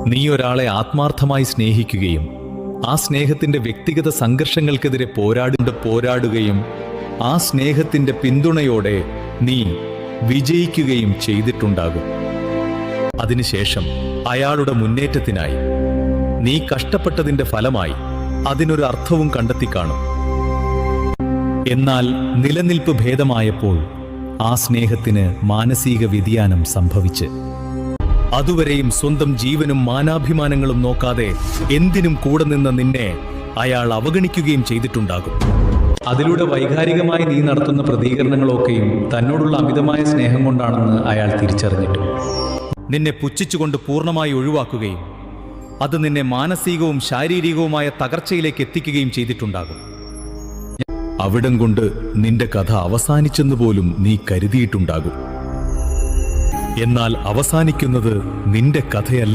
നീ ഒരാളെ ആത്മാർത്ഥമായി സ്നേഹിക്കുകയും ആ സ്നേഹത്തിന്റെ വ്യക്തിഗത സംഘർഷങ്ങൾക്കെതിരെ പോരാടുകയും ആ സ്നേഹത്തിന്റെ പിന്തുണയോടെ നീ വിജയിക്കുകയും ചെയ്തിട്ടുണ്ടാകും. അതിനുശേഷം അയാളുടെ മുന്നേറ്റത്തിനായി നീ കഷ്ടപ്പെട്ടതിന്റെ ഫലമായി അതിനൊരു അർത്ഥവും കണ്ടെത്തിക്കാണും. എന്നാൽ നിലനിൽപ്പ് ഭേദമായപ്പോൾ ആ സ്നേഹത്തിന് മാനസിക വ്യതിയാനം സംഭവിച്ച് അതുവരെയും സ്വന്തം ജീവനും മാനാഭിമാനങ്ങളും നോക്കാതെ എന്തിനും കൂടെ നിന്ന നിന്നെ അയാൾ അവഗണിക്കുകയും ചെയ്തിട്ടുണ്ടാകും. അതിലൂടെ വൈകാരികമായി നീ നടത്തുന്ന പ്രതികരണങ്ങളൊക്കെയും തന്നോടുള്ള അമിതമായ സ്നേഹം കൊണ്ടാണെന്ന് അയാൾ തിരിച്ചറിഞ്ഞിട്ടും നിന്നെ പുച്ഛിച്ചുകൊണ്ട് പൂർണ്ണമായി ഒഴിവാക്കുകയും അത് നിന്നെ മാനസികവും ശാരീരികവുമായ തകർച്ചയിലേക്ക് എത്തിക്കുകയും ചെയ്തിട്ടുണ്ടാകും. അവിടം കൊണ്ട് നിന്റെ കഥ അവസാനിച്ചെന്ന് പോലും നീ കരുതിയിട്ടുണ്ടാകും. എന്നാൽ അവസാനിക്കുന്നത് നിന്റെ കഥയല്ല.